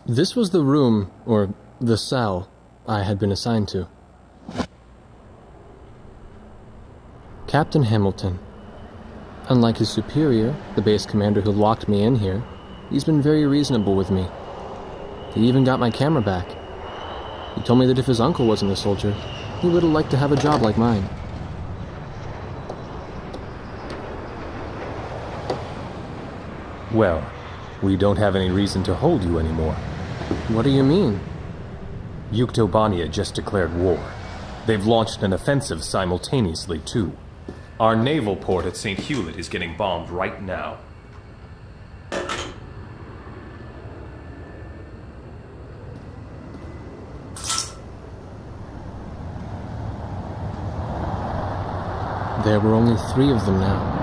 This was the room, or the cell, I had been assigned to. Captain Hamilton. Unlike his superior, the base commander who locked me in here, he's been very reasonable with me. He even got my camera back. He told me that if his uncle wasn't a soldier, he would have liked to have a job like mine. Well, we don't have any reason to hold you anymore. What do you mean? Yuktobania just declared war. They've launched an offensive simultaneously, too. Our naval port at St. Hewlett is getting bombed right now. There were only 3 of them now.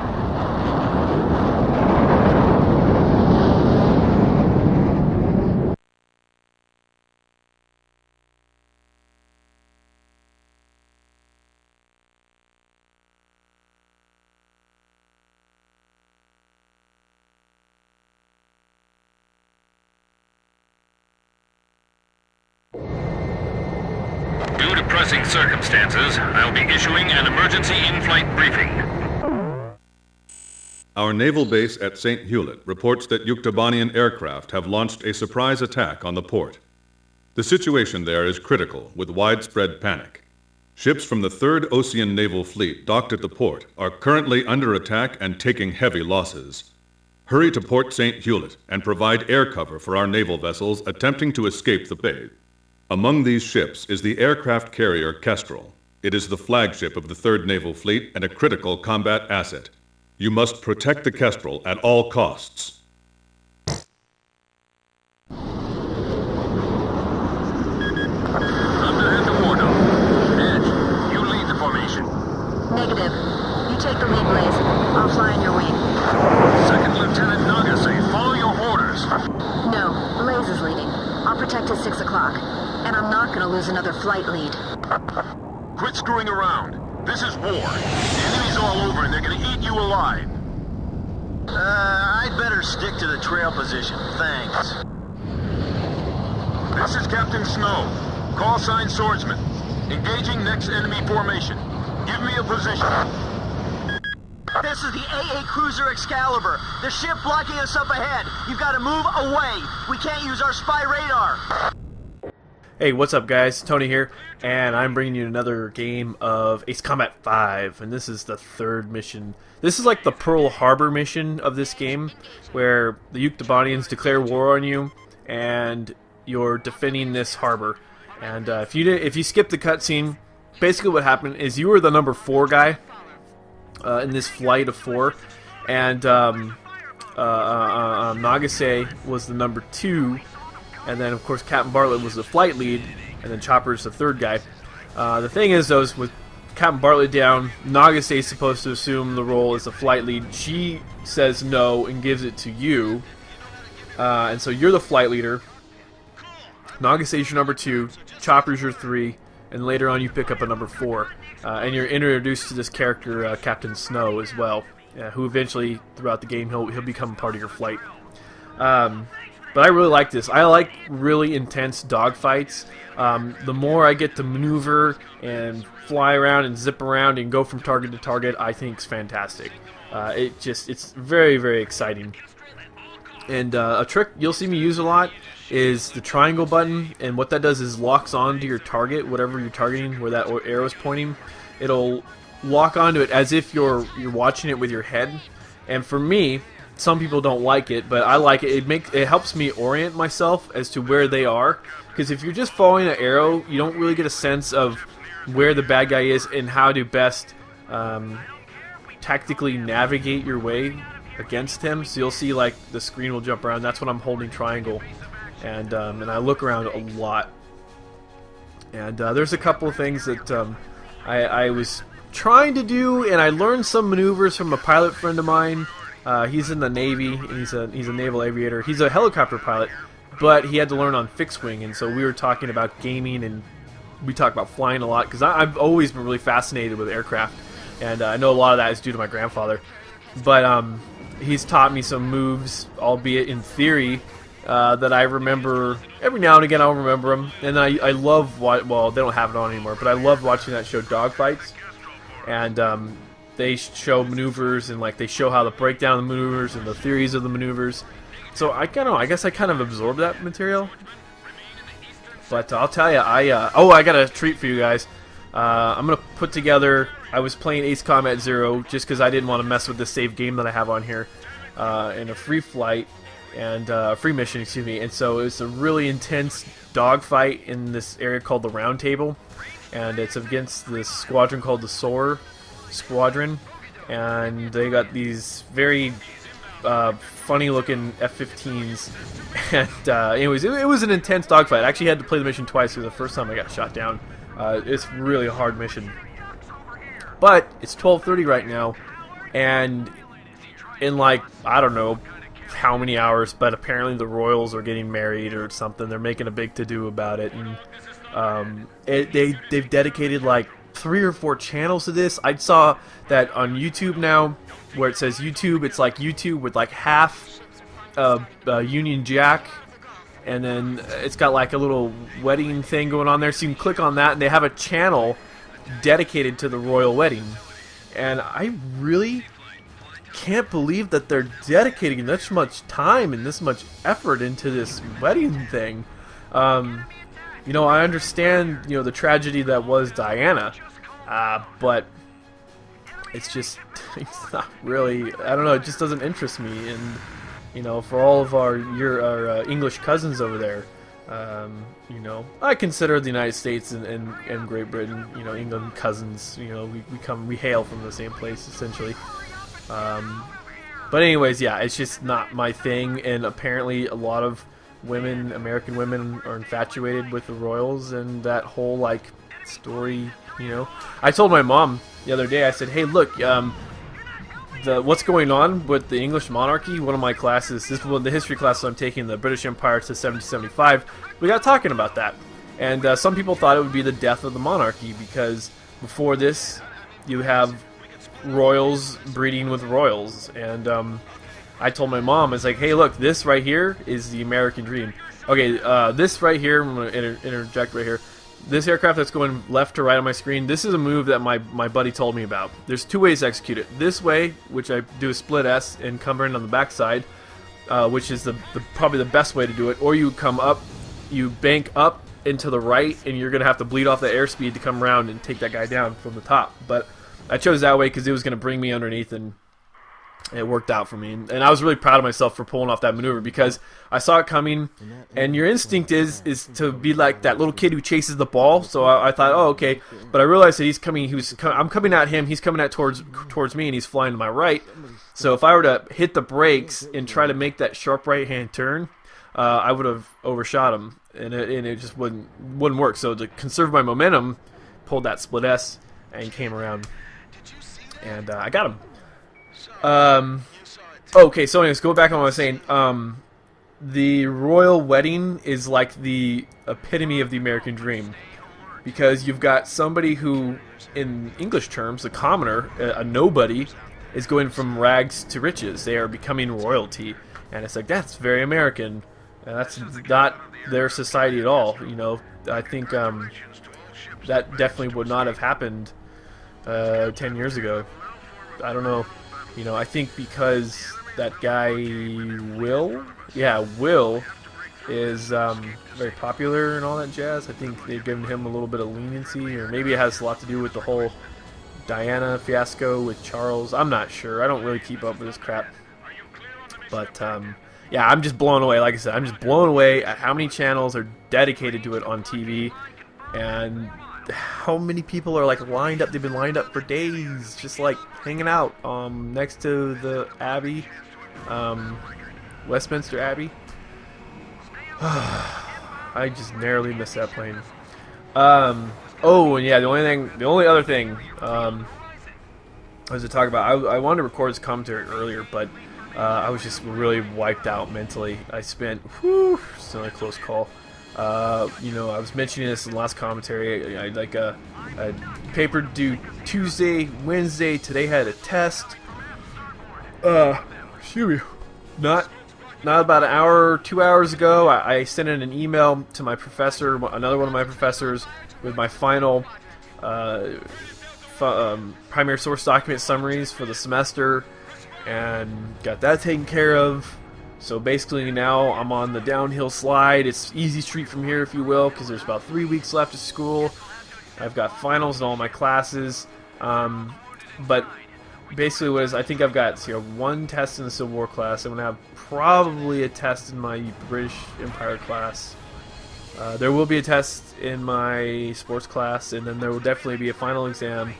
Due to pressing circumstances, I'll be issuing an emergency in-flight briefing. Our naval base at St. Hewlett reports that Yuktobanian aircraft have launched a surprise attack on the port. The situation there is critical, with widespread panic. Ships from the 3rd Ocean Naval Fleet docked at the port are currently under attack and taking heavy losses. Hurry to Port St. Hewlett and provide air cover for our naval vessels attempting to escape the bay. Among these ships is the aircraft carrier Kestrel. It is the flagship of the 3rd Naval Fleet and a critical combat asset. You must protect the Kestrel at all costs. Underhead to Wardle. Edge, you lead the formation. Negative. You take the lead, Blaze. I'll fly in your wing. Second Lieutenant Nagase, follow your orders. No, Blaze is leading. I'll protect till 6 o'clock. And I'm not gonna lose another flight lead. Quit screwing around. This is war. The enemy's all over and they're gonna eat you alive. I'd better stick to the trail position, thanks. This is Captain Snow. Call sign Swordsman. Engaging next enemy formation. Give me a position. This is the AA Cruiser Excalibur. The ship blocking us up ahead. You've got to move away. We can't use our spy radar. Hey, what's up guys? Tony here, and I'm bringing you another game of Ace Combat 5, and this is the 3rd mission. This is like the Pearl Harbor mission of this game, where the Yuktobanians declare war on you, and you're defending this harbor. And if you skip the cutscene, basically what happened is you were the number 4 guy in this flight of 4, and Nagase was the number 2. And then, of course, Captain Bartlett was the flight lead, and then Chopper's the 3rd guy. The thing is, though, is with Captain Bartlett down, Nagase is supposed to assume the role as the flight lead. She says no and gives it to you. And so you're the flight leader. Nagase's your number 2, Chopper's your 3, and later on you pick up a number 4. And you're introduced to this character, Captain Snow, as well, who eventually, throughout the game, he'll become part of your flight. But I really like this. I like really intense dogfights. The more I get to maneuver and fly around and zip around and go from target to target, I think is fantastic. It's very, very exciting. And a trick you'll see me use a lot is the triangle button, and what that does is locks onto your target, whatever you're targeting, where that arrow is pointing. It'll lock onto it as if you're watching it with your head. And for me, some people don't like it, but I like it. It helps me orient myself as to where they are, because if you're just following an arrow, you don't really get a sense of where the bad guy is and how to best tactically navigate your way against him. So you'll see like the screen will jump around. That's when I'm holding triangle, and I look around a lot. And there's a couple of things that I was trying to do, and I learned some maneuvers from a pilot friend of mine. He's in the Navy, and he's a naval aviator. He's a helicopter pilot, but he had to learn on fixed wing, and so we were talking about gaming, and we talked about flying a lot, because I've always been really fascinated with aircraft, and I know a lot of that is due to my grandfather. But he's taught me some moves, albeit in theory, that I remember every now and again. I'll remember them, and I love well, they don't have it on anymore, but I love watching that show, Dogfights, and they show maneuvers and like they show how to break down the maneuvers and the theories of the maneuvers. So I guess I kind of absorbed that material. But I'll tell you, I got a treat for you guys. I'm gonna put together. I was playing Ace Combat Zero just because I didn't want to mess with the save game that I have on here, in a free flight and free mission, excuse me. And so it's a really intense dogfight in this area called the Round Table, and it's against this squadron called the SOAR Squadron, and they got these very funny-looking F-15s, and anyways, it was an intense dogfight. I actually had to play the mission twice because the first time I got shot down. It's really a hard mission. But it's 12:30 right now, and in like, I don't know how many hours, but apparently the Royals are getting married or something. They're making a big to-do about it, and they've dedicated like 3 or 4 channels to this. I saw that on YouTube now, where it says YouTube, it's like YouTube with like half Union Jack, and then it's got like a little wedding thing going on there, so you can click on that, and they have a channel dedicated to the royal wedding. And I really can't believe that they're dedicating this much time and this much effort into this wedding thing. You know, I understand, you know, the tragedy that was Diana, but it's just, it's not really, I don't know, it just doesn't interest me. And, you know, for all of our English cousins over there, you know, I consider the United States and Great Britain, you know, England cousins. You know, we hail from the same place, essentially. But anyways, yeah, it's just not my thing, and apparently a lot of women, American women, are infatuated with the royals and that whole, like, story, you know. I told my mom the other day, I said, hey, look, what's going on with the English monarchy, one of my classes, this is one of the history classes I'm taking, the British Empire to 1775, we got talking about that. And some people thought it would be the death of the monarchy, because before this, you have royals breeding with royals. And I told my mom, it's like, hey, look, this right here is the American dream. Okay, this right here, I'm going to interject right here. This aircraft that's going left to right on my screen, this is a move that my buddy told me about. There's 2 ways to execute it. This way, which I do a split S and come in on the backside, which is probably the best way to do it. Or you come up, you bank up into the right, and you're going to have to bleed off the airspeed to come around and take that guy down from the top. But I chose that way because it was going to bring me underneath, and it worked out for me. And I was really proud of myself for pulling off that maneuver, because I saw it coming, and your instinct is to be like that little kid who chases the ball. So I thought, oh, okay. But I realized that he's coming. I'm coming at him. He's coming towards me, and he's flying to my right. So if I were to hit the brakes and try to make that sharp right-hand turn, I would have overshot him, and it just wouldn't work. So to conserve my momentum, pulled that split S and came around, and I got him. Okay, so anyways, go back on what I was saying. The royal wedding is like the epitome of the American dream, because you've got somebody who, in English terms, a commoner, a nobody, is going from rags to riches. They are becoming royalty, and it's like, that's very American, and that's not their society at all. You know, I think that definitely would not have happened 10 years ago. I don't know. You know, I think because that guy Will is very popular and all that jazz, I think they've given him a little bit of leniency, or maybe it has a lot to do with the whole Diana fiasco with Charles. I'm not sure. I don't really keep up with this crap. But, yeah, I'm just blown away. Like I said, I'm just blown away at how many channels are dedicated to it on TV, and how many people are like lined up. They've been lined up for days, just like hanging out next to the Abbey, Westminster Abbey. I just narrowly missed that plane. Oh, and yeah, the only other thing I was to talk about. I wanted to record this commentary earlier, but I was just really wiped out mentally. I spent, it's another close call. You know, I was mentioning this in the last commentary. I like a paper due Tuesday, Wednesday. Today had a test. Excuse me, not not about an hour, 2 hours ago, I sent in an email to my professor, another one of my professors, with my final primary source document summaries for the semester, and got that taken care of. So basically now I'm on the downhill slide. It's easy street from here, if you will, because there's about 3 weeks left of school. I've got finals in all my classes, but basically what is, I think I've got one test in the Civil War class. I'm going to have probably a test in my British Empire class. There will be a test in my sports class, and then there will definitely be a final exam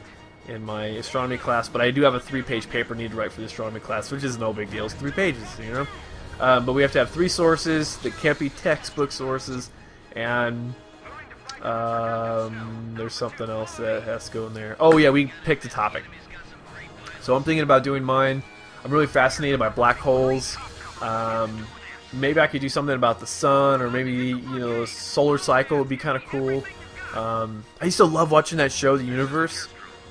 in my astronomy class, but I do have a 3-page paper I need to write for the astronomy class, which is no big deal. It's 3 pages, you know? But we have to have 3 sources that can't be textbook sources, and there's something else that has to go in there. Oh yeah, we picked a topic. So I'm thinking about doing mine. I'm really fascinated by black holes. Maybe I could do something about the sun, or maybe, the solar cycle would be kind of cool. I used to love watching that show, The Universe.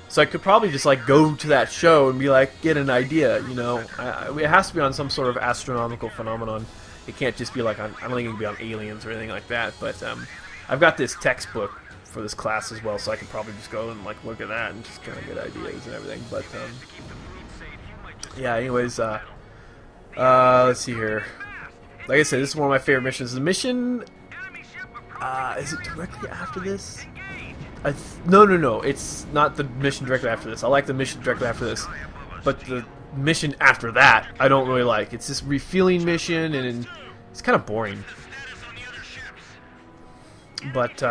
So I could probably just go to that show and be get an idea, it has to be on some sort of astronomical phenomenon. It can't just be I don't think it can be on aliens or anything like that. But I've got this textbook for this class as well, so I could probably just go and look at that and just kind of get ideas and everything. But yeah, anyways, let's see here. Like I said, this is one of my favorite missions. The mission, is it directly after this? No. It's not the mission directly after this. I like the mission directly after this. But the mission after that, I don't really like. It's this refueling mission, and it's kind of boring. But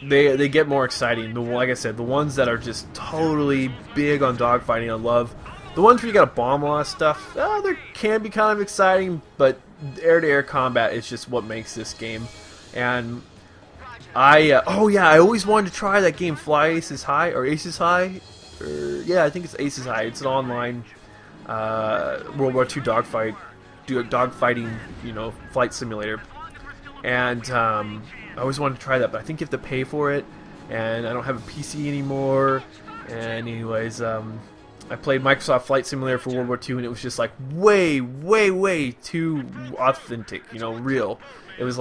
they get more exciting. Like I said, the ones that are just totally big on dogfighting, I love. The ones where you gotta bomb a lot of stuff, they can be kind of exciting, but air-to-air combat is just what makes this game. And I always wanted to try that game, Fly Aces High, or Aces High. Yeah, I think it's Aces High. It's an online World War II dogfighting, flight simulator. And I always wanted to try that, but I think you have to pay for it, and I don't have a PC anymore. And anyways, I played Microsoft Flight Simulator for World War II, and it was just way too authentic, real. It was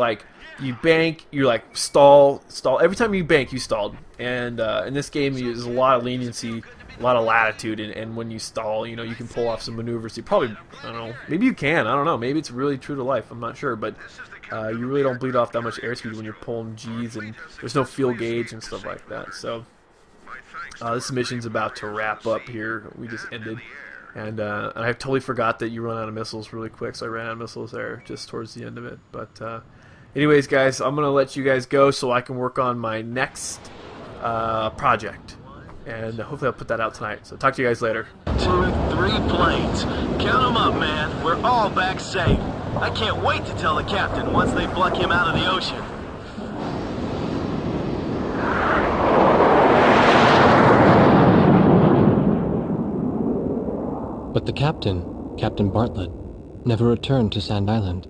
you bank, you're stall. Every time you bank, you stalled. And in this game, there's a lot of leniency, a lot of latitude, and when you stall, you can pull off some maneuvers. You probably, I don't know, maybe you can, I don't know, maybe it's really true to life, I'm not sure, but you really don't bleed off that much airspeed when you're pulling G's, and there's no fuel gauge and stuff like that. So this mission's about to wrap up here. We just ended, and I totally forgot that you run out of missiles really quick, so I ran out of missiles there just towards the end of it. But anyways, guys, I'm going to let you guys go so I can work on my next project. And hopefully I'll put that out tonight. So talk to you guys later. 2, 3 planes. Count them up, man. We're all back safe. I can't wait to tell the captain once they pluck him out of the ocean. But the captain, Captain Bartlett, never returned to Sand Island.